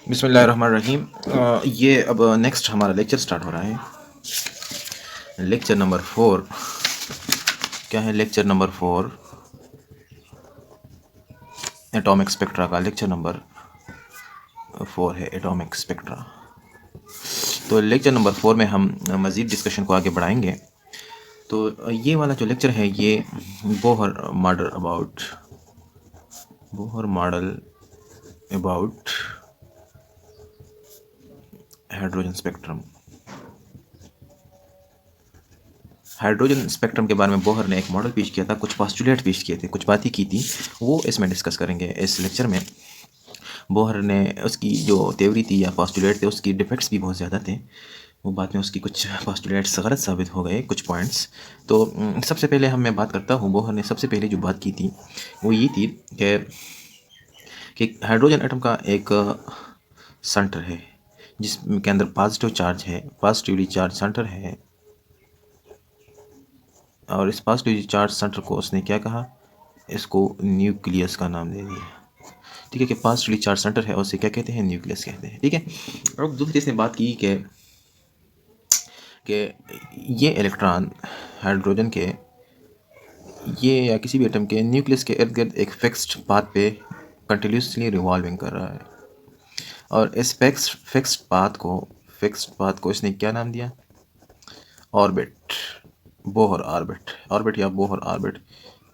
बिस्मिल्लाहिर्रहमानिर्रहीम। ये अब नेक्स्ट हमारा लेक्चर स्टार्ट हो रहा है। Lecture number 4। क्या है लेक्चर नंबर 4? एटॉमिक स्पेक्ट्रा का लेक्चर नंबर 4 है, एटॉमिक स्पेक्ट्रा। तो लेक्चर नंबर 4 में हम मज़ीद डिस्कशन को आगे बढ़ाएंगे। तो ये वाला जो लेक्चर है ये Bohr model about hydrogen spectrum. Hydrogen spectrum के बारे में बोहर ने एक मॉडल पेश किया था, कुछ पास्टुलेट पेश किए थे, कुछ बातें की थी, वो इसमें डिस्कस करेंगे इस लेक्चर में। बोहर ने उसकी जो थ्योरी थी या पास्टुलेट थे उसकी डिफेक्ट्स भी बहुत ज़्यादा थे। वो बाद में उसकी कुछ पास्टुलेट्स गलत साबित हो गए, कुछ पॉइंट्स। तो सबसे पहले मैं बात करता हूँ, बोहर ने सबसे पहले जो बात की थी वो ये थी कि हाइड्रोजन एटम का एक सेंटर है जिसके अंदर पॉजिटिव चार्ज है, पॉजिटिवली चार्ज सेंटर है। और इस पॉजिटिव चार्ज सेंटर को उसने क्या कहा, इसको न्यूक्लियस का नाम दे दिया। ठीक है, कि पॉजिटिवली चार्ज सेंटर है और उसे क्या कहते हैं, न्यूक्लियस कहते हैं। ठीक है। अब दूसरी इसने बात की कि ये इलेक्ट्रॉन हाइड्रोजन के ये या किसी भी एटम के न्यूक्लियस के इर्द गिर्द एक फिक्स्ड पाथ पे कंटिन्यूसली रिवॉल्विंग कर रहा है। और इस फिक्स्ड पाथ को इसने क्या नाम दिया, ऑर्बिट, बोहर ऑर्बिट या बोहर ऑर्बिट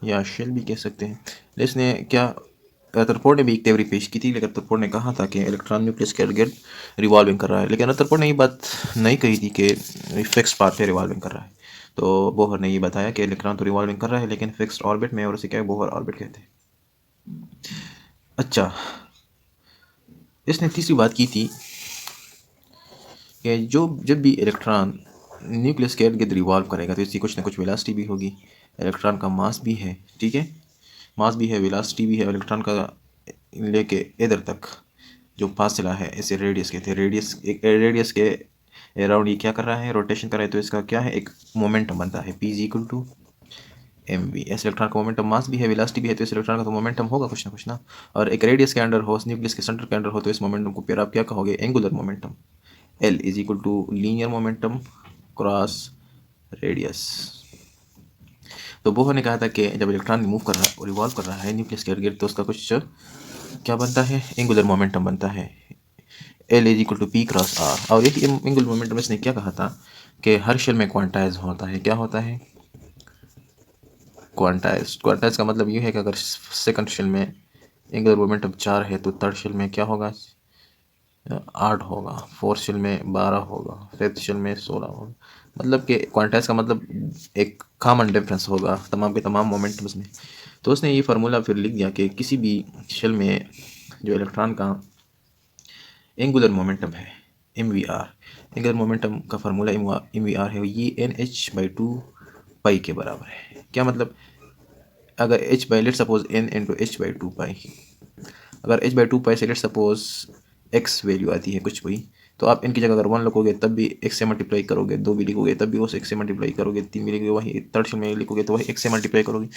या शेल भी कह सकते हैं। इसने क्या, रदरफोर्ड ने भी एक थ्योरी पेश की थी, लेकिन रदरफोर्ड ने कहा था कि इलेक्ट्रॉन न्यूक्लियस के इर्द गिर्द रिवॉल्विंग कर रहा है, लेकिन रदरफोर्ड ने ये बात नहीं कही थी कि फिक्स पाथ पे रिवॉल्विंग कर रहा है। तो बोहर ने ये बताया कि इलेक्ट्रॉन तो रिवॉल्विंग कर रहा है लेकिन फिक्स्ड ऑर्बिट में, और उसे क्या बोहर ऑर्बिट कहते हैं। अच्छा, इसने तीसरी बात की थी कि जब भी इलेक्ट्रॉन न्यूक्लियस के इर्द गिर्द रिवॉल्व करेगा तो इसकी कुछ ना कुछ वेलोसिटी भी होगी। इलेक्ट्रॉन का मास भी है, ठीक है, मास भी है, वेलोसिटी भी है। इलेक्ट्रॉन का लेके इधर तक जो फासला है इसे रेडियस कहते हैं। रेडियस के अराउंड ये क्या कर रहा है, रोटेशन कर रहा है, तो इसका क्या है, एक मोमेंटम बनता है, P is equal to M V. इस इलेक्ट्रॉन का मोमेंटम मास भी है, वेलोसिटी भी है, तो इस इलेक्ट्रॉन का तो मोमेंटम होगा कुछ ना कुछ ना। और एक रेडियस के अंडर हो, न्यूक्लियस के सेंटर के अंडर हो, तो इस मोमेंटम को फिर आप क्या कहोगे, angular momentum. L is equal to linear momentum cross radius. तो बोहर ने कहा था कि जब इलेक्ट्रॉन मूव कर रहा है, रिवॉल्व कर रहा है न्यूक्लियस के इर्द गिर्द, तो उसका कुछ क्या बनता है, एंगुलर मोमेंटम बनता है। L is equal to P cross R. और यही एंगुलर मोमेंटम इसने क्या कहा था कि हर शेल में क्वांटाइज होता है। क्या होता है, क्वांटाइज का मतलब ये है कि अगर सेकंड शेल में एंगुलर मोमेंटम 4 है तो थर्ड शेल में क्या होगा, 8 होगा, फोर्थ शेल में 12 होगा, फिफ्थ शेल में 16 होगा। मतलब कि क्वांटाइज का मतलब एक कॉमन डिफरेंस होगा तमाम के तमाम मोमेंटम्स में। तो उसने ये फार्मूला फिर लिख दिया कि किसी भी शेल में जो इलेक्ट्रॉन का एंगुलर मोमेंटम है, M V R, angular momentum का फार्मूला एम वी आर है, ये N H by two pi के बराबर है। क्या मतलब, अगर H by let suppose N into H by two pi, अगर एच बाई टू पाई से लेट सपोज एक्स वैल्यू आती है कुछ भी, तो आप इनकी जगह अगर 1 लिखोगे तब भी एक्स से मल्टीप्लाई करोगे, 2 भी लिखोगे तब भी उस एक्स से मल्टीप्लाई करोगे, 3 भी लिखोगे वही, थर्ड शेल में लिखोगे तो वही एक्स से मल्टीप्लाई करोगे।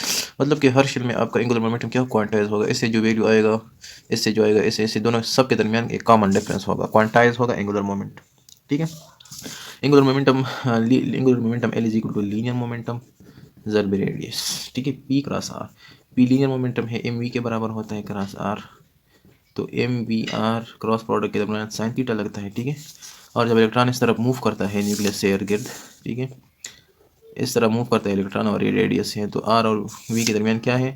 मतलब कि हर शेल में आपका एंगुलर मोमेंटम क्या क्वांटाइज होगा, इससे जो वैल्यू आएगा, इससे जो आएगा, इससे दोनों सब के दरमियान एक कॉमन डिफरेंस होगा, क्वांटाइज होगा एंगुलर मोमेंट। ठीक है। Angular momentum L is equal to linear momentum ज़रब रेडियस। ठीक है, P cross R. P linear momentum है, एम वी के बराबर होता है क्रॉस आर। तो M V R cross product के दरमियान साइन थीटा लगता है। ठीक है। और जब इलेक्ट्रॉन इस तरफ मूव करता है न्यूक्लियस से इर्द गिर्द, ठीक है, इस तरह मूव करता है इलेक्ट्रॉन और ये रेडियस है, तो आर और वी के दरमियान क्या है,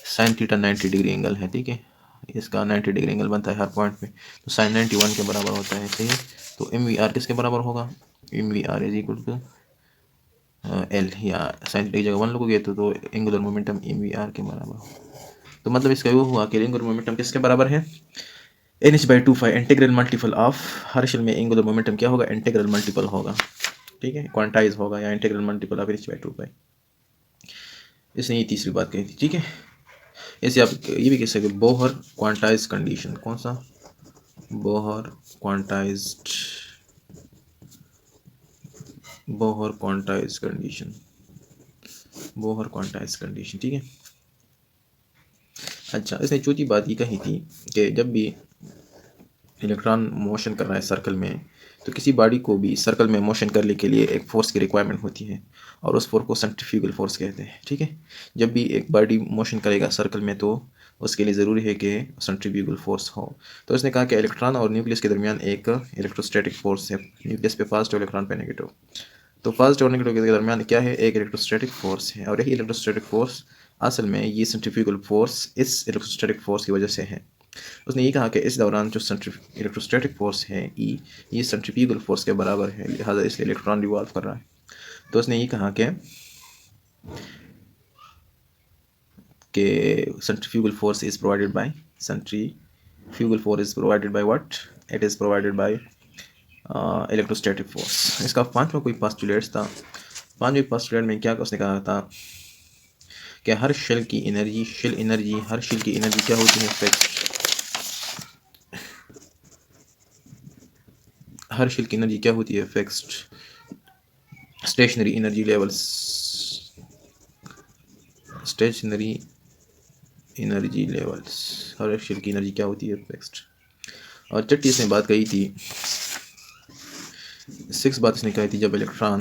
साइन थीटा 90 डिग्री एंगल है। ठीक है, इसका 90 डिग्री एंगल बनता है हर पॉइंट पे, तो साइन 91 के बराबर होता है। सही है। तो एम वी आर किसके बराबर होगा, M V R is equal to L, या साइन थीटा की जगह 1 लोगोगे तो angular momentum M V R के बराबर होगा। तो मतलब इसका वो हुआ कि एंगुलर मोमेंटम किसके बराबर है, N H by two five integral multiple of, हर शेल में एंगुलर मोमेंटम क्या होगा, इंटीग्रल मल्टीपल होगा। ठीक है, क्वांटाइज होगा या integral multiple of N H by two five. इसने ये तीसरी बात कही थी। ठीक है, ऐसे आप ये भी कह सकते बोहर क्वांटाइज कंडीशन। कौन सा, Bohr quantized, Bohr quantize condition, Bohr quantize condition. ठीक है। अच्छा, इसने चौथी बात ये कही थी कि जब भी इलेक्ट्रॉन मोशन कर रहा है सर्कल में, तो किसी बॉडी को भी सर्कल में मोशन करने के लिए एक फोर्स की रिक्वायरमेंट होती है और उस फोर्स को सेंट्रीफ्यूगल फोर्स कहते हैं। ठीक है, जब भी एक बॉडी मोशन करेगा सर्कल में तो उसके लिए ज़रूरी है कि सेंट्रीफ्यूगल फोर्स हो। तो उसने कहा कि इलेक्ट्रॉन और न्यूक्लियस के दरमियान एक इलेक्ट्रोस्टैटिक फोर्स है, न्यूक्लियस पे पॉजिटिव, इलेक्ट्रॉन पे नेगेटिव। तो पॉजिटिव और नेगेटिव के दरमियान क्या है, एक इलेक्ट्रोस्टैटिक फोर्स है, और यही इलेक्ट्रोस्टैटिक फोर्स असल में ये सेंट्रीफ्यूगल फोर्स इस इलेक्ट्रोस्टैटिक फोर्स की वजह से है। उसने ये कहा कि इस दौरान जो इलेक्ट्रोस्टैटिक फोर्स है ये सेंट्रीफ्यूगल फोर्स के बराबर है, लिहाजा इसलिए इलेक्ट्रॉन रिवॉल्व कर रहा है। तो उसने ये कहा कि centrifugal force is provided by centrifugal force is provided by what, it is provided by electrostatic force. इसका पांचवा कोई पास्टुलेट्स था। पांचवें पास्टुलेट में क्या उसने कहा था कि हर शेल की एनर्जी, हर शेल की एनर्जी क्या होती है, फिक्स्ड। हर शेल की एनर्जी क्या होती है, fixed. Stationary energy levels, stationary energy levels, हर शेल की एनर्जी क्या होती है, फिक्स्ड। और छठी इसने बात कही थी, 6 बात इसने कही थी, जब इलेक्ट्रॉन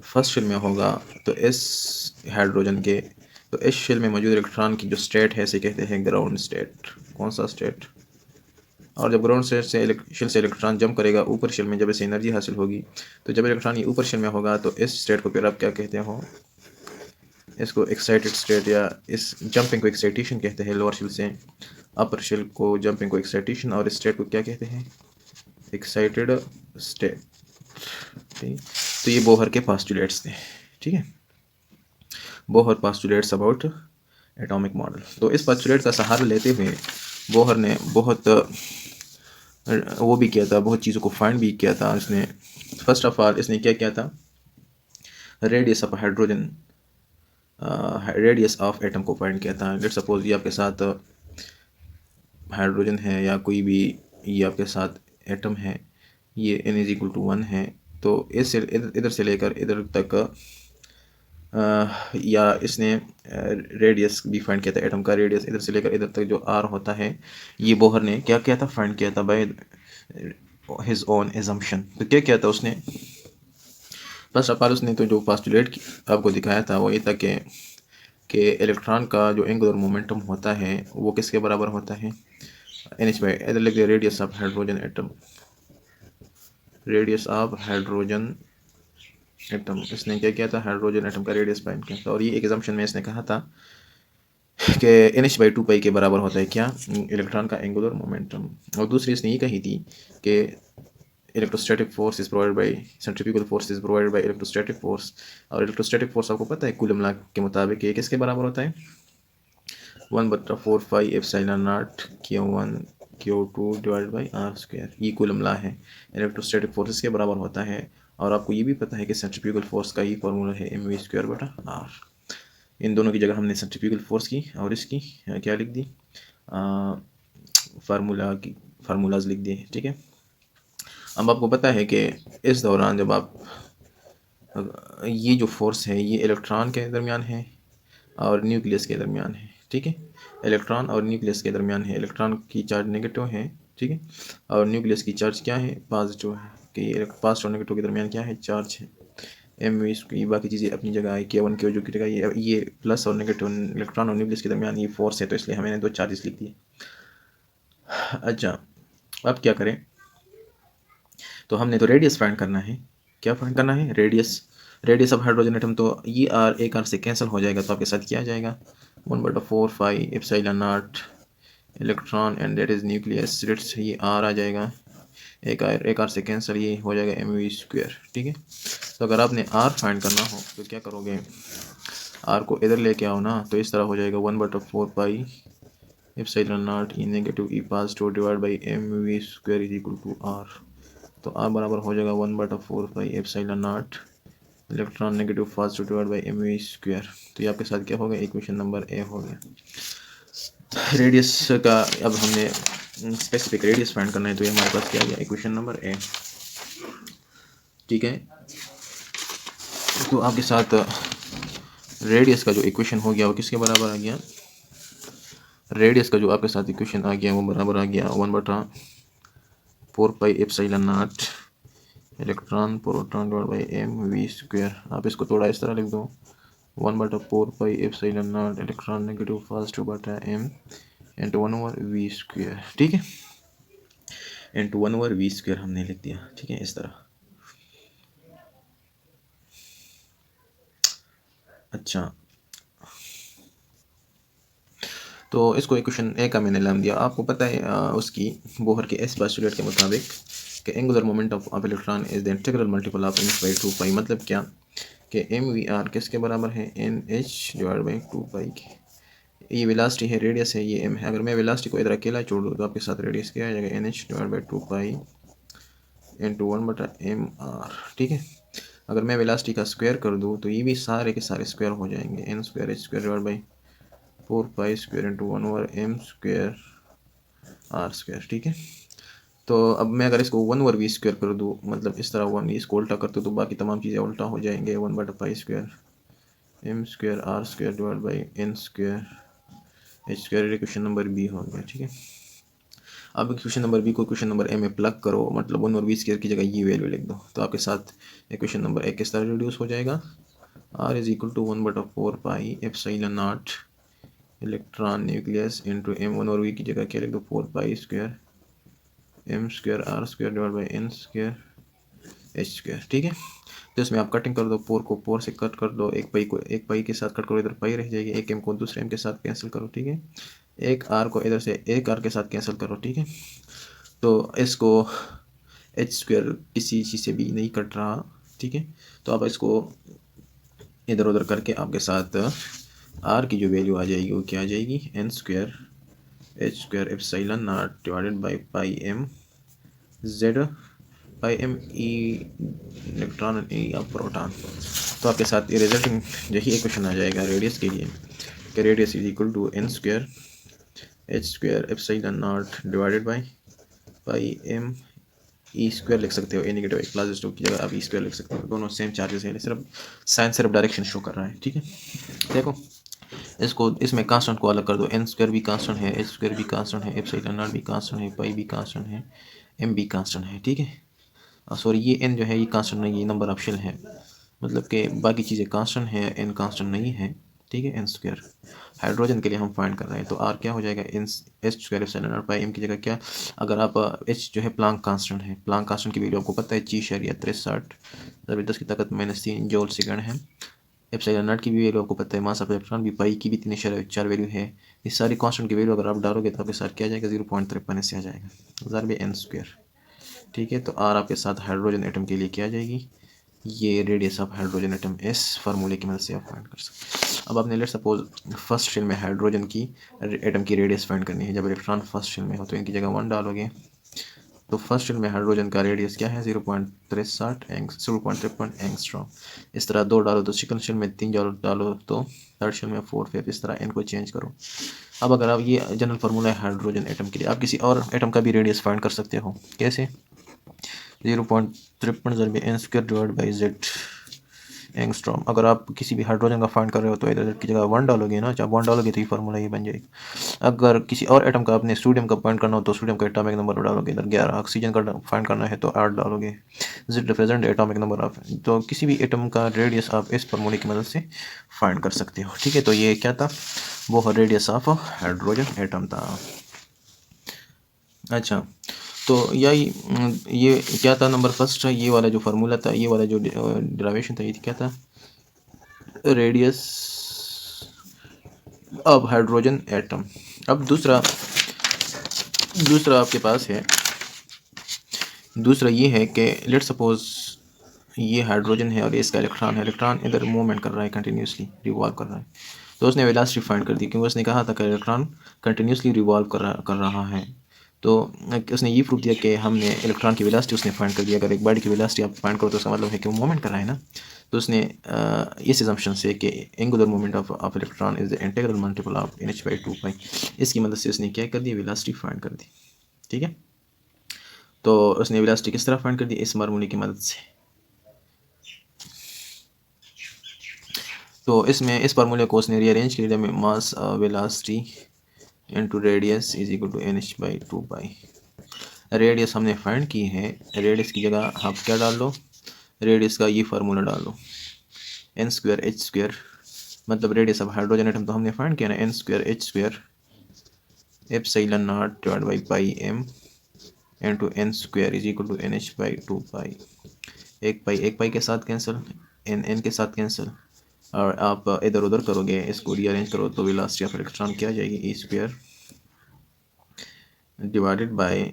फर्स्ट शेल में होगा तो इस हाइड्रोजन के, तो इस शेल में मौजूद इलेक्ट्रॉन की जो स्टेट है इसे कहते हैं ग्राउंड स्टेट। कौन सा स्टेट? और जब ग्राउंड स्टेट से शेल से इलेक्ट्रॉन जंप करेगा ऊपर शेल में, जब इसे एनर्जी हासिल होगी, तो जब इलेक्ट्रॉन ये ऊपर शेल में होगा तो इस स्टेट को फिर आप क्या कहते हो, इसको एक्साइटेड स्टेट, या इस जंपिंग को एक्साइटेशन कहते हैं। लोअर शेल से अपर शेल को जंपिंग को एक्साइटेशन, और इस स्टेट को क्या कहते हैं, एक्साइटेड स्टेट। ठीक, तो ये बोहर के पास्टुलेट्स थे। ठीक है, Bohr postulates about atomic model. तो इस पास्टुलेट का सहारा लेते हुए बोहर ने बहुत वो भी किया था, बहुत चीज़ों को फाइंड भी किया था। इसने फर्स्ट ऑफ ऑल इसने क्या किया था, radius of hydrogen, radius of atom को फाइंड किया था। लेट्स सपोज ये आपके साथ हाइड्रोजन है या कोई भी, ये आपके साथ एटम है, ये n इज इक्वल टू 1 है, तो इससे इधर से लेकर इधर तक या इसने रेडियस भी फाइंड किया था, एटम का रेडियस इधर से लेकर इधर तक जो r होता है, ये बोहर ने क्या किया था, फाइंड किया था बाय हिज ओन एजम्पशन। तो क्या किया था उसने, फर्स्ट ऑफ ऑल उसने तो जो पास्टुलेट आपको दिखाया था वो ये था कि इलेक्ट्रॉन का जो एंगुलर मोमेंटम होता है वो किसके बराबर होता है, NH बाई, इधर लिख दिया radius of hydrogen atom, radius of hydrogen atom. इसने क्या किया था, हाइड्रोजन एटम का रेडियस फाइंड किया था, और ये एक एजम्पशन में इसने कहा था कि NH/2 के बराबर होता है क्या, इलेक्ट्रॉन का एंगुलर मोमेंटम। और दूसरी इसने ये कही थी कि electrostatic force is provided by, centrifugal force is provided by electrostatic force. और इलेक्ट्रोस्टैटिक फोर्स आपको पता है कूलम लॉ के मुताबिक ये किसके बराबर होता है, 1/4 epsilon not Q1 Q2 divided by r²। ये कूलम लॉ है, इलेक्ट्रोस्टैटिक फोर्स के बराबर होता है। और आपको ये भी पता है कि सेंट्रीफ्यूगल फोर्स का ये फार्मूला है mv²/r। इन दोनों की जगह हमने सेंट्रीफ्यूगल फोर्स की और इसकी क्या लिख दी, फार्मूलाज लिख दिए। ठीक है, अब आपको पता है कि इस दौरान जब आप ये जो फोर्स है ये इलेक्ट्रॉन के दरमियान है और न्यूक्लियस के दरमियान है। ठीक है, इलेक्ट्रॉन और न्यूक्लियस के दरमियान है, इलेक्ट्रॉन की चार्ज नेगेटिव है, ठीक है, और न्यूक्लियस की चार्ज क्या है, पॉजिटिव है, कि पॉजिटिव और नेगेटिव के दरमियान क्या है, चार्ज है। की बाकी चीज़ें अपनी जगह है, K1 की जो की जगह ये प्लस और नेगेटिव इलेक्ट्रॉन और न्यूक्लियस के दरमियान ये फोर्स है, तो इसलिए हमने 2 चार्जेस लिख दिए। अच्छा, अब क्या करें, तो हमने तो रेडियस फाइंड करना है। क्या फाइंड करना है, रेडियस ऑफ हाइड्रोजन एटम। तो ये r एक r से कैंसिल हो जाएगा, तो आपके साथ क्या आ जाएगा, 1/4 epsilon naught electron and that is nucleus, ये r आ जाएगा, एक r से कैंसिल, ये हो जाएगा mv²। ठीक है, तो अगर आपने r फाइंड करना हो तो क्या करोगे, r को इधर लेके आओ ना, तो इस तरह हो जाएगा 1/4 epsilon naught E negative E positive divide by mv² is equal to r। तो r बराबर हो जाएगा 1/4 epsilon naught electron negative positive divide by mv²। तो ये आपके साथ क्या हो गया, इक्वेशन नंबर ए हो गया। रेडियस का अब हमने स्पेसिफिक रेडियस फाइंड करना है, तो ये हमारे पास क्या आ गया, इक्वेशन नंबर ए। ठीक है, तो आपके साथ रेडियस का जो इक्वेशन हो गया वो किसके बराबर आ गया, रेडियस का जो आपके साथ इक्वेशन आ गया वो बराबर आ गया 1/4 4 pi epsilon naught electron proton divide by M V square. आप इसको थोड़ा इस तरह लिख दो, 1/4 pi epsilon naught electron negative positive बटा एम इंटू 1/v स्क्वायर। ठीक है, इंटू 1/v स्क्वायर हमने लिख दिया। ठीक है, इस तरह। अच्छा, तो इसको इक्वेशन ए का मैंने नाम दिया। आपको पता है उसकी बोहर के एस पोस्टुलेट के मुताबिक कि angular moment of electron is the integral multiple of n/2 पाई। मतलब क्या कि एम वी आर किसके बराबर है, एन एच डिवाइड बाई 2 पाई के। ये वेलोसिटी है, रेडियस है, ये एम है। अगर मैं वेलोसिटी को इधर अकेला छोड़ दूँ तो आपके साथ रेडियस क्या आ जाएगा, N H divide by 2 pi into 1/m r। ठीक है, अगर मैं वेलोसिटी का स्क्वायर कर दूँ तो ये भी सारे के सारे स्क्वायर हो जाएंगे, N square H square divide by 4 pi square into 1/m square R square. ठीक है, तो अब मैं अगर इसको 1/v स्क्वायर कर दूँ, मतलब इस तरह 1 इसको उल्टा कर दूँ तो बाकी तमाम चीज़ें उल्टा हो जाएंगे, 1/पाई square M square R square divide by N square H square. Question number B हो गया। ठीक है, अब क्वेश्चन नंबर बी को क्वेश्चन नंबर ए में प्लग करो, मतलब 1/v स्क्वायर की जगह ये वैल्यू लिख दो, तो आपके साथ क्वेश्चन नंबर ए किस तरह रिड्यूस हो जाएगा, R is equal to 1/4 pi epsilon naught electron nucleus into M. 1/v की जगह क्या लिख दो, 4 pi square M square R square divide by N square H square. ठीक है, तो इसमें आप कटिंग कर दो, 4 को 4 से कट कर दो, एक पाई के साथ कट करो, इधर पाई रह जाएगी, एक एम को दूसरे एम के साथ कैंसिल करो। ठीक है, एक आर को इधर से एक आर के साथ कैंसिल करो। ठीक है, तो इसको एच स्क्वायर किसी चीज़ से भी नहीं कट रहा। ठीक है, तो आप इसको इधर उधर करके आपके साथ आर की जो वैल्यू आ जाएगी वो क्या आ जाएगी, N square H square epsilon naught divided by pi M Z pi M E electron E of proton. तो आपके साथ ये रिजल्टिंग यही इक्वेशन आ जाएगा रेडियस के लिए कि radius is equal to N square H square epsilon naught divided by pi M E square लिख सकते हो, ए नेगेटिव एक प्लस टू की जगह आप ई स्क्वायर लिख सकते हो, दोनों सेम चार्जेस है, सिर्फ साइन सिर्फ डायरेक्शन शो कर रहा है। ठीक है, देखो इसको इसमें कांस्टेंट को अलग कर दो, एन स्क्वायर भी कांस्टेंट है, एच स्क्वायर भी कांस्टेंट है, एप्सिलॉन नॉट भी कांस्टेंट है, पाई भी कांस्टेंट है, एम भी कांस्टेंट है। ठीक है, सॉरी ये एन जो है ये कांस्टेंट नहीं, ये नंबर ऑफ शेल है, मतलब कि बाकी चीज़ें कांस्टेंट है, एन कांस्टेंट नहीं है। ठीक है, एन स्क्वायर हाइड्रोजन के लिए हम फाइंड कर रहे हैं, तो आर क्या हो जाएगा, N H square epsilon naught pi M की जगह क्या, अगर आप एच जो है प्लांक कांस्टेंट है, प्लांक कांस्टेंट की वैल्यू आपको पता है 6.63 जूल सेकंड है। एप्सिलॉन नॉट की भी वैल्यू आपको पता है, मास ऑफ इलेक्ट्रॉन भी, पाई की भी 3.4 वैल्यू है। ये सारी कांस्टेंट की वैल्यू अगर आप डालोगे तो आपके साथ क्या आ जाएगा, 0.53 से आ जाएगा ज़ार एन स्क्वायर। ठीक है, तो आर आपके साथ हाइड्रोजन एटम के लिए क्या आ जाएगी, ये रेडियस ऑफ हाइड्रोजन एटम इस फार्मूले की मदद से आप फाइंड कर सकते। अब आपने लेट सपोज फर्स्ट शेल में हाइड्रोजन की एटम की रेडियस फाइंड करनी है, जब इलेक्ट्रॉन फर्स्ट शेल में हो तो इनकी जगह 1 डालोगे, तो फर्स्ट शेल में हाइड्रोजन का रेडियस क्या है, 0.53 एंगस्ट्रॉम। इस तरह 2 डालो तो सेकंड शेल में 3 डालो तो थर्ड शेल में 4 5, इस तरह इनको चेंज करो। अब अगर आप ये जनरल फार्मूला है हाइड्रोजन एटम के लिए, आप किसी और एटम का भी रेडियस फाइंड कर सकते हो, कैसे, 0.53 N square divide by Z angstrom. अगर आप किसी भी हाइड्रोजन का फाइंड कर रहे हो तो इधर की जगह 1 डालोगे ना, जब 1 डालोगे तो ये फार्मूला ये बन जाएगा। अगर किसी और एटम का आपने सोडियम का फाइंड करना हो तो सोडियम का एटॉमिक नंबर डालोगे इधर 11, ऑक्सीजन का फाइंड करना है तो 8 डालोगे, Z represent atomic number of, तो किसी भी एटम का रेडियस आप इस फार्मूले की मदद से फाइंड कर सकते हो। ठीक है, तो ये क्या था, वो रेडियस ऑफ हाइड्रोजन एटम था। अच्छा, तो यही ये क्या था, नंबर फर्स्ट है, ये वाला जो फार्मूला था, ये वाला जो डेरिवेशन था, ये क्या था, रेडियस ऑफ हाइड्रोजन एटम। अब दूसरा आपके पास है, दूसरा ये है कि लेट सपोज ये हाइड्रोजन है और इसका इलेक्ट्रॉन है, इलेक्ट्रॉन इधर मूवमेंट कर रहा है, कंटिन्यूसली रिवॉल्व कर रहा है, तो उसने वेलोसिटी फाइंड कर दी, क्योंकि उसने कहा था कि इलेक्ट्रॉन कंटिन्यूसली रिवॉल्व कर रहा है, तो उसने ये प्रूव दिया कि हमने इलेक्ट्रॉन की वेलोसिटी उसने फाइंड कर दिया। अगर एक बॉडी की वेलोसिटी आप फाइंड करो तो उसका मतलब है कि वो मूवमेंट कर रहा है ना, तो उसने इस असम्पशन से कि angular moment of electron is the integral multiple of NH/2 पाई, इसकी मदद से उसने क्या कर दी, वेलोसिटी फाइंड कर दी। ठीक है, तो उसने वेलोसिटी किस तरह फाइंड कर दी, इस फार्मूले की मदद से। तो इसमें इस फार्मूले को उसने रीअरेंज किया, mass velocity into radius is equal to NH/2 pi. Radius हमने फाइंड की है, रेडियस की जगह आप क्या डाल लो, रेडियस का ये फार्मूला डाल लो, एन स्क्वायर एच स्क्वायर, मतलब रेडियस ऑफ हाइड्रोजन एटम तो हमने फाइंड किया ना, N square H square epsilon naught divide by pi M into N square is equal to N H by 2 pi. एक पाई के साथ कैंसिल, एन के साथ कैंसिल, और आप इधर उधर करोगे, इसको रीअरेंज करो तो वेलोसिटी ऑफ इलेक्ट्रॉन क्या आ जाएगी, E square divided by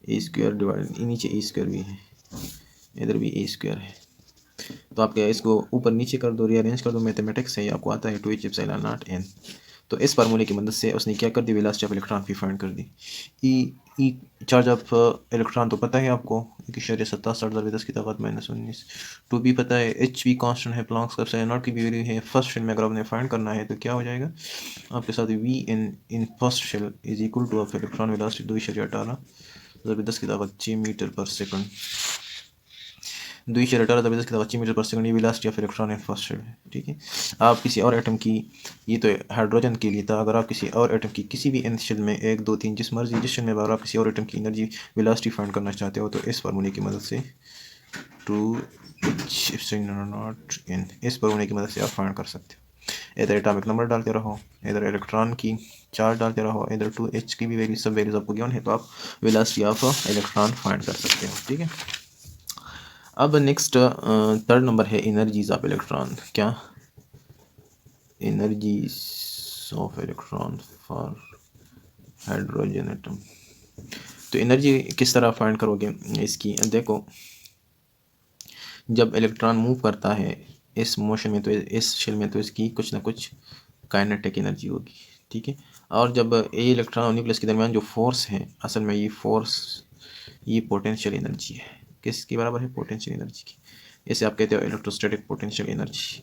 E square divided, नीचे ई स्क्वायर भी है, इधर भी ई स्क्वायर है, तो आप क्या इसको ऊपर नीचे कर दो, रीअरेंज कर दो, मैथमेटिक्स से आपको आता है 2h एप्सिलॉन नॉट एन। तो इस फार्मूले की मदद से उसने क्या कर दी, वेलोसिटी ऑफ इलेक्ट्रॉन भी फाइंड कर दी। ई चार्ज ऑफ इलेक्ट्रॉन तो पता है आपको, 1.67 -19, टू भी पता है, एच भी कांस्टेंट है, प्लैंक्स का एप्सिलॉन नॉट की भी वैल्यू है। फर्स्ट शेल में अगर आपने फाइंड करना है तो क्या हो जाएगा आपके साथ, V in first shell is equal to of electron velocity 2.18 metre per second, 2.18 metre per second, ये velocity of electron in first shell है। ठीक है, आप किसी और एटम की, ये तो हाइड्रोजन के लिए था, अगर आप किसी और एटम की किसी भी n शेल में 1 2 3 जिस मर्जी जिस शेल में अगर आप किसी और एटम की एनर्जी वेलोसिटी फाइंड करना चाहते हो तो इस फार्मूले की मदद से 2h एप्सिलॉन नॉट n, इस फार्मूले की मदद से आप फाइंड कर सकते हो। इधर एटॉमिक नंबर डालते रहो, इधर इलेक्ट्रॉन की चार्ज डालते रहो, इधर 2h की भी वैल्यू, सब वैल्यूज आपको गिवन है, तो आप वेलोसिटी ऑफ इलेक्ट्रॉन फाइंड कर सकते हो। ठीक है, अब नेक्स्ट थर्ड नंबर है एनर्जीज ऑफ इलेक्ट्रॉन। क्या, energies of electron for hydrogen atom. तो एनर्जी किस तरह फाइंड करोगे इसकी, देखो जब इलेक्ट्रॉन मूव करता है इस मोशन में, तो इस शेल में, तो इसकी कुछ ना कुछ काइनेटिक एनर्जी होगी। ठीक है, और जब ये इलेक्ट्रॉन और न्यूक्लियस के दरमियान जो फोर्स है, असल में ये फोर्स, ये पोटेंशियल एनर्जी है, किसके बराबर है, पोटेंशियल एनर्जी की। इसे आप कहते हो electrostatic potential energy,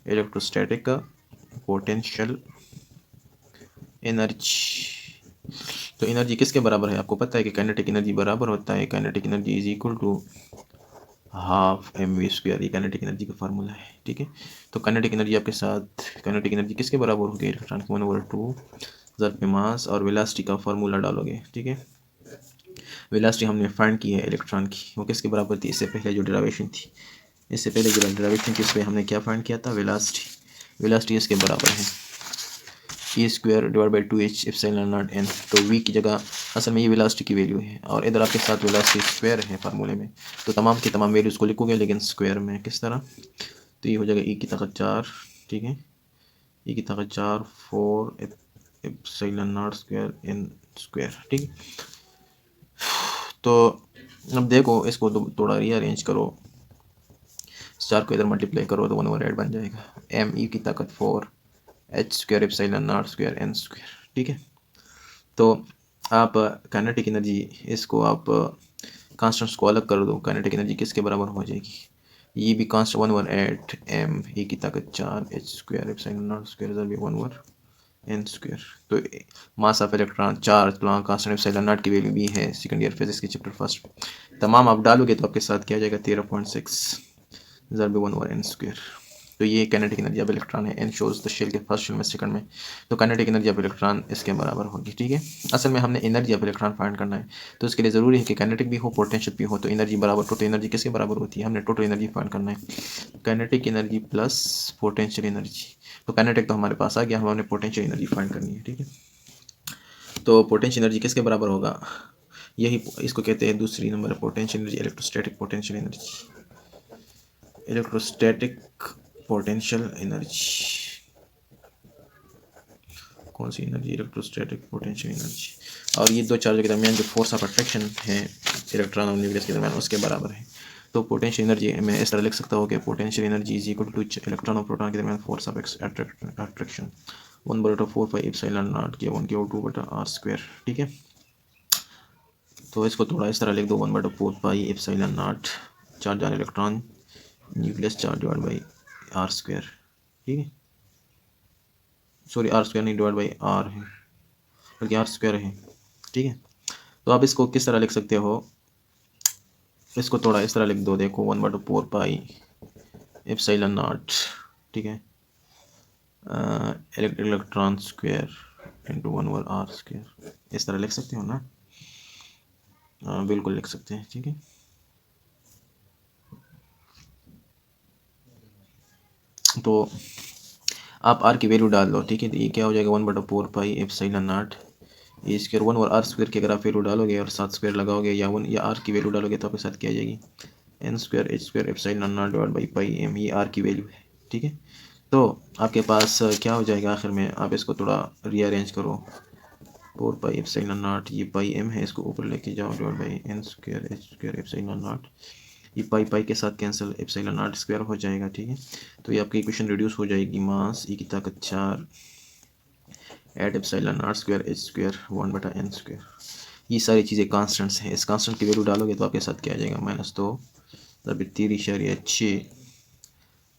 electrostatic potential energy. तो एनर्जी किसके बराबर है, आपको पता है कि काइनेटिक एनर्जी बराबर होता है, kinetic energy is equal to half M V square, ये काइनेटिक एनर्जी का फार्मूला है। ठीक है, तो काइनेटिक एनर्जी आपके साथ, काइनेटिक एनर्जी किसके बराबर होगी, इलेक्ट्रॉन की 1/2 ज़र पे मास, और वेलोसिटी का फार्मूला डालोगे। ठीक है, वेलोसिटी हमने फाइंड की है इलेक्ट्रॉन की, वो किसके बराबर थी, इससे पहले जो डेरिवेशन थी, इससे पहले जो डेरिवेशन थी, इस पर हमने क्या फाइंड किया था, वेलोसिटी। वेलोसिटी इसके बराबर है E square divide by 2h epsilon naught n, तो v की जगह असल में ये वेलोसिटी की वैल्यू है, और इधर आपके साथ वेलोसिटी स्क्वायर है फार्मूले में, तो तमाम की तमाम वैल्यूज़ को लिखोगे लेकिन स्क्वायर में, किस तरह, तो ये हो जाएगा e की ताकत 4। ठीक है, e की ताकत 4 4 epsilon naught square n square. ठीक, तो अब देखो इसको तो थोड़ा रीअरेंज करो, 4 को इधर मल्टीप्लाई करो तो 1/8 बन जाएगा, m e की ताकत 4 h square epsilon naught square n square. ठीक है, तो आप काइनेटिक एनर्जी, इसको आप कांस्टेंट्स को अलग कर दो, काइनेटिक एनर्जी किसके बराबर हो जाएगी, ये भी कांस्टेंट 1/8 m e की ताकत 4 h square epsilon naught square इधर भी 1/n स्क्वायर। तो mass of electron charge Planck constant epsilon naught की वैल्यू भी है सेकंड ईयर फिजिक्स के चैप्टर फर्स्ट, तमाम आप डालोगे तो आपके साथ क्या आ जाएगा 13.6 इधर भी 1/n स्क्वायर। तो ये काइनेटिक एनर्जी ऑफ इलेक्ट्रॉन है, एन शोज द शेल के फर्स्ट शेल में सेकंड में, तो काइनेटिक एनर्जी ऑफ इलेक्ट्रॉन इसके बराबर होगी। ठीक है, असल में हमने एनर्जी ऑफ इलेक्ट्रॉन फाइंड करना है, तो इसके लिए ज़रूरी है कि काइनेटिक भी हो पोटेंशियल भी हो, तो एनर्जी बराबर, टोटल एनर्जी किसके बराबर होती है, हमने टोटल एनर्जी फाइंड करना है, kinetic energy plus potential energy. तो काइनेटिक तो हमारे पास आ गया, हमने पोटेंशियल एनर्जी फाइंड करनी है। ठीक है, तो पोटेंशियल एनर्जी किसके बराबर होगा, यही इसको कहते हैं दूसरी number potential energy, electrostatic potential energy, electrostatic potential energy. कौन सी एनर्जी, इलेक्ट्रोस्टैटिक पोटेंशियल एनर्जी, और ये दो चार्ज के दरमियान जो फोर्स ऑफ अट्रैक्शन है इलेक्ट्रॉन और न्यूक्लियस के दरमियान, उसके बराबर है। तो पोटेंशियल एनर्जी मैं इस तरह लिख सकता हूँ कि potential energy is equal two electron और प्रोटॉन के दरमियान force of attraction 1/4 pi epsilon not के 1/2 r²। ठीक है, तो इसको थोड़ा इस तरह लिख दो, 1/4 pi epsilon not charge on electron nucleus charge divide by r²। ठीक है, सॉरी r² नहीं, डिवाइड बाई r है, बल्कि r² है। ठीक है, तो आप इसको किस तरह लिख सकते हो, इसको थोड़ा इस तरह लिख दो, देखो 1/4 पाई एप्सिलॉन नॉट, ठीक है, इलेक्ट्रॉन स्क्वायर इंटू 1/r², इस तरह लिख सकते हो ना। बिल्कुल लिख सकते हैं, ठीक है। तो आप आर की वैल्यू डाल दो, ठीक है। तो ये क्या हो जाएगा 1/4 pi epsilon not a square 1 और आर स्क्वायर की अगर आप वैल्यू डालोगे और साथ स्क्वायर लगाओगे या 1 या आर की वैल्यू डालोगे तो आपके साथ क्या आ जाएगी N square H square epsilon naught divide by pi M, ये आर की वैल्यू है, ठीक है। तो आपके पास क्या हो जाएगा आखिर में, आप इसको थोड़ा रीअरेंज करो, 4 पाई एप्सिलॉन नॉट, ये पाई एम है, इसको ऊपर लेके जाओ divide by N square H square epsilon naught, ये पाई पाई के साथ कैंसिल, एप्सिलॉन नॉट स्क्वायर हो जाएगा, ठीक है। तो ये आपकी इक्वेशन रिड्यूस हो जाएगी, मास ई की ताकत 4 eight epsilon naught square H square 1/n square. ये सारी चीज़ें कांस्टेंट्स हैं, इस कांस्टेंट की वैल्यू डालोगे तो आपके साथ क्या आ जाएगा -2 तब 3.6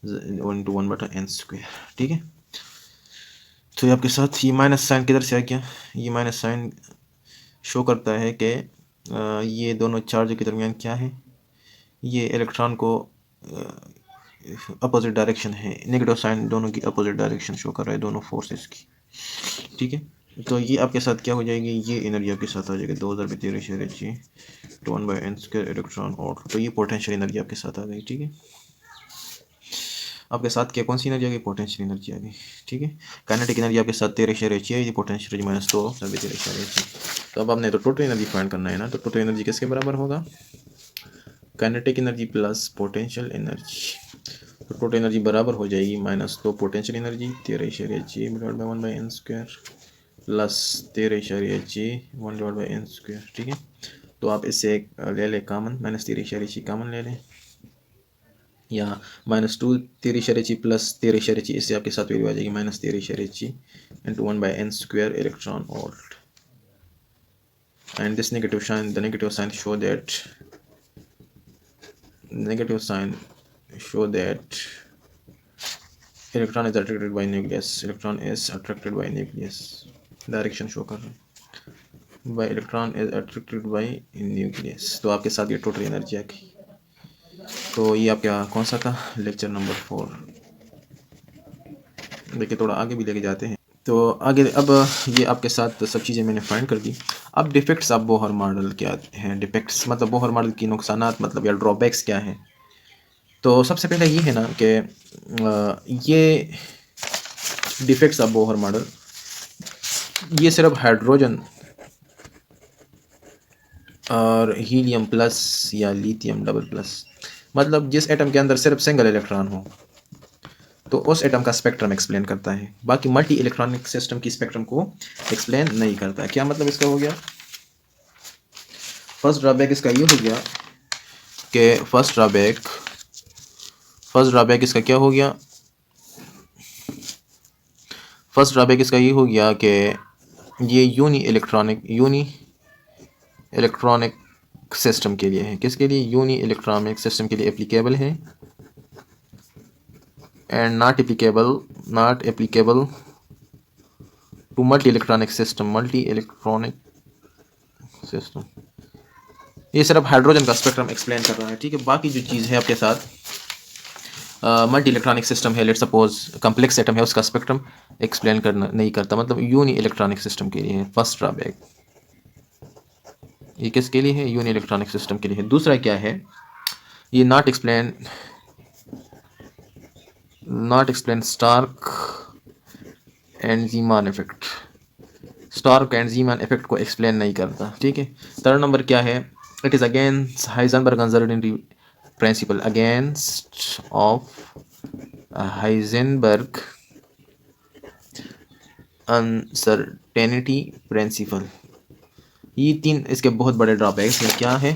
इंटू 1/n स्क्वायर, ठीक है। तो ये आपके साथ ये माइनस साइन किधर से आ गया, ये माइनस साइन शो करता है कि ये दोनों चार्ज के दरमियान क्या है, ये इलेक्ट्रॉन को अपोजिट डायरेक्शन है, नेगेटिव साइन दोनों की अपोजिट डायरेक्शन शो कर रहा है, दोनों फोर्सेस की, ठीक है। तो ये आपके साथ क्या हो जाएगी, ये एनर्जी आपके साथ आ जाएगी 2013 to 1/n स्क्वायर इलेक्ट्रॉन और, तो ये पोटेंशियल एनर्जी आपके साथ आ गई, ठीक है। आपके साथ क्या कौन सी एनर्जी आ गई, पोटेंशियल एनर्जी आ गई, ठीक है। काइनेटिक एनर्जी आपके साथ 13 है, ये पोटेंशियल एनर्जी -2 तब 13 तो अब आपने तो टोटल एनर्जी फाइंड करना है ना, तो टोटल एनर्जी किसके बराबर होगा, kinetic energy plus potential energy, तो टोटल एनर्जी बराबर हो जाएगी -2 potential energy 13 divide by 1/n square plus 13 1 divide by n square, ठीक है। तो आप इससे एक ले लें कामन, -13 कामन ले लें, या -2 13 प्लस 13 इससे आपके साथ वैल्यू आ जाएगी -13 into 1/n square electron volt, and this negative sign, the negative sign show that electron is attracted by nucleus, direction show कर रहा है by electron is attracted by nucleus। तो आपके साथ ये टोटल एनर्जी आ गई। तो ये आपका कौन सा था, लेक्चर नंबर 4। देखिए थोड़ा आगे भी लेके जाते हैं, तो आगे अब ये आपके साथ सब चीज़ें मैंने फाइंड कर दी। अब डिफेक्ट्स ऑफ बोहर मॉडल क्या हैं, डिफेक्ट्स मतलब बोहर मॉडल की नुकसानात मतलब या ड्रॉबैक्स क्या हैं। तो सबसे पहले ये है ना कि ये डिफेक्ट्स ऑफ बोहर मॉडल, ये सिर्फ हाइड्रोजन और हीलियम प्लस या लिथियम डबल प्लस, मतलब जिस एटम के अंदर सिर्फ सिंगल इलेक्ट्रॉन हो तो उस एटम का स्पेक्ट्रम एक्सप्लेन करता है, बाकी मल्टी इलेक्ट्रॉनिक सिस्टम की स्पेक्ट्रम को एक्सप्लेन नहीं करता है। क्या मतलब इसका हो गया, फर्स्ट ड्रॉबैक इसका ये हो गया कि फर्स्ट ड्रॉबैक इसका क्या हो गया, फर्स्ट ड्रॉबैक इसका ये हो गया कि ये यूनी इलेक्ट्रॉनिक सिस्टम के लिए है, किसके लिए, यूनी इलेक्ट्रॉनिक सिस्टम के लिए एप्लीकेबल है, and not applicable to multi electronic system. ये सिर्फ हाइड्रोजन का स्पेक्ट्रम एक्सप्लेन कर रहा है, ठीक है। बाकी जो चीज़ है आपके साथ मल्टी इलेक्ट्रॉनिक सिस्टम है, लेट सपोज कम्प्लेक्स एटम है, उसका स्पेक्ट्रम एक्सप्लेन करना नहीं करता, मतलब यूनी इलेक्ट्रॉनिक सिस्टम के लिए है फर्स्ट ड्रॉबैक। ये किसके लिए है, यूनी इलेक्ट्रॉनिक सिस्टम के लिए है। दूसरा क्या है, ये not explain Stark and Zeeman effect, Stark and Zeeman effect को एक्सप्लेन नहीं करता, ठीक है। थर्ड नंबर क्या है, it is against Heisenberg uncertainty principle, against of Heisenberg uncertainty principle. ये तीन इसके बहुत बड़े ड्रॉबैक्स हैं। क्या है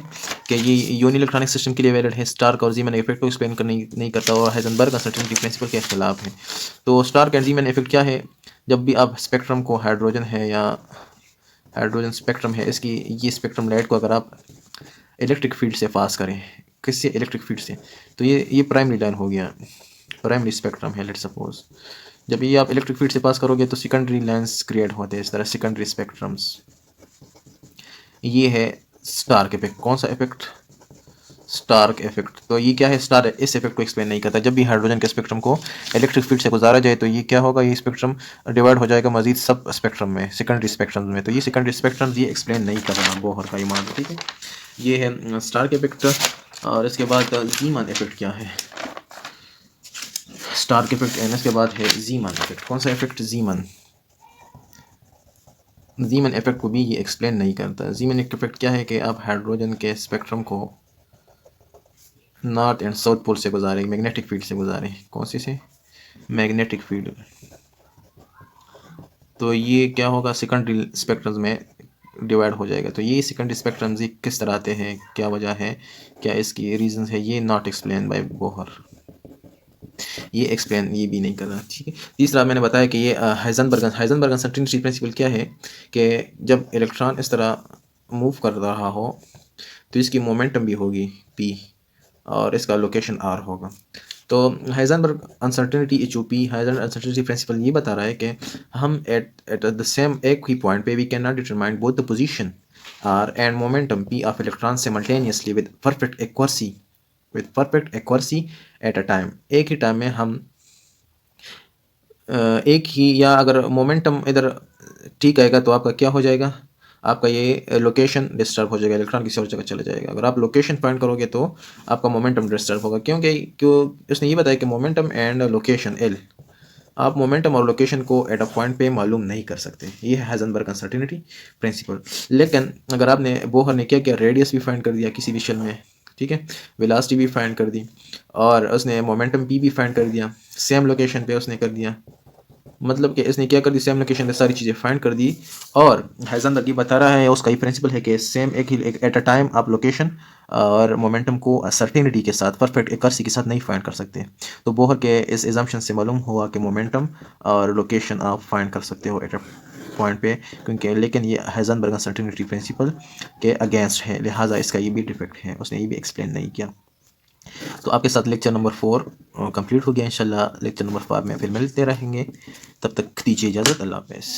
कि ये यूनी इलेक्ट्रॉनिक सिस्टम के लिए वैलिड है, स्टार्क और ज़ीमैन इफेक्ट को एक्सप्लेन नहीं करता और हाइजेनबर्ग अनसर्टेनिटी प्रिंसिपल के खिलाफ है। तो स्टार्क एंड ज़ीमैन इफेक्ट क्या है, जब भी आप स्पेक्ट्रम को हाइड्रोजन है या हाइड्रोजन स्पेक्ट्रम है, इसकी ये स्पेक्ट्रम लाइट को अगर आप इलेक्ट्रिक फील्ड से पास करें, किससे, इलेक्ट्रिक फील्ड से, तो ये प्राइमरी लाइन हो गया, प्राइमरी स्पेक्ट्रम है लेट सपोज। जब ये आप इलेक्ट्रिक फील्ड से पास करोगे तो सेकेंडरी लाइन्स क्रिएट होते हैं, इस तरह सेकेंडरी स्पेक्ट्रम्स। ये है स्टार्क इफेक्ट। कौन सा इफेक्ट, स्टार्क इफेक्ट। तो ये क्या है, स्टार इस इफेक्ट को एक्सप्लेन नहीं करता। जब भी हाइड्रोजन के स्पेक्ट्रम को इलेक्ट्रिक फील्ड से गुजारा जाए तो ये क्या होगा, ये स्पेक्ट्रम डिवाइड हो जाएगा मजीद सब स्पेक्ट्रम में, सेकेंडरी स्पेक्ट्रम में। तो ये सेकेंडरी स्पेक्ट्रम ये एक्सप्लेन नहीं कर रहा बोहर का ये मॉडल, ठीक है। ये है स्टार्क इफेक्ट। और इसके बाद जीमन इफेक्ट क्या है? स्टार्क इफेक्ट एंड इसके बाद है जीमन इफेक्ट। कौन सा इफेक्ट? जीमन। जीमन इफेक्ट को भी ये एक्सप्लेन नहीं करता। जीमन इफेक्ट क्या है कि आप हाइड्रोजन के स्पेक्ट्रम को नॉर्थ एंड साउथ पोल से गुजारे, मैग्नेटिक फील्ड से गुजारे। कौन सी से? Magnetic field. तो ये क्या होगा? सेकेंडरी स्पेक्ट्रम्स में डिवाइड हो जाएगा। तो ये सेकेंडरी स्पेक्ट्रम्स किस तरह आते हैं, क्या वजह है, क्या इसकी रीजंस है, ये नॉट एक्सप्लेन बाय बोहर। ये एक्सप्लेन ये भी नहीं कर रहा। ठीक है। तीसरा मैंने बताया कि ये हाइजेनबर्ग अनसर्टेनिटी प्रिंसिपल क्या है कि जब इलेक्ट्रॉन इस तरह मूव कर रहा हो तो इसकी मोमेंटम भी होगी p और इसका लोकेशन r होगा। तो Heisenberg uncertainty HOP Heisenberg uncertainty principle ये बता रहा है कि हम एट द सेम एक ही पॉइंट पे we can not determine both the position r and momentum p of electron simultaneously with perfect accuracy at a time. एक ही टाइम में हम एक ही, या अगर मोमेंटम इधर ठीक आएगा तो आपका क्या हो जाएगा? आपका ये लोकेशन डिस्टर्ब हो जाएगा, इलेक्ट्रॉन किसी और जगह चला जाएगा। अगर आप लोकेशन फाइंड करोगे तो आपका मोमेंटम डिस्टर्ब होगा। क्यों उसने ये बताया कि मोमेंटम एंड लोकेशन एल, आप मोमेंटम और लोकेशन को एट अ पॉइंट पे मालूम नहीं कर सकते। ये है हाइजेनबर्ग अनसर्टेनिटी प्रिंसिपल। लेकिन अगर आपने बोहर ने क्या किया, रेडियस भी फाइंड कर दिया किसी भी शेल में, ठीक है, वेलोसिटी भी फाइंड कर दी और उसने मोमेंटम भी फाइंड कर दिया, सेम लोकेशन पे उसने कर दिया। मतलब कि इसने क्या कर दी, सेम लोकेशन पे सारी चीज़ें फाइंड कर दी। और हाइजेनबर्ग ये बता रहा है, उसका ही प्रिंसिपल है कि सेम एक ही एट अ टाइम आप लोकेशन और मोमेंटम को सर्टेनिटी के साथ, परफेक्ट एक्यूरेसी के साथ नहीं फाइंड कर सकते। तो बोहर के इस एजम्पशन से मालूम हुआ कि मोमेंटम और लोकेशन आप फाइंड कर सकते हो एट अ पॉइंट पे, क्योंकि लेकिन ये हाइजेनबर्ग अनसर्टेनिटी प्रिंसिपल के अगेंस्ट है, लिहाजा इसका ये भी डिफेक्ट है, उसने ये भी एक्सप्लेन नहीं किया। तो आपके साथ लेक्चर नंबर 4 कंप्लीट हो गया। इंशाल्लाह लेक्चर नंबर 5 में फिर मिलते रहेंगे। तब तक दीजिए इजाज़त। अल्लाह हाफ़िज़।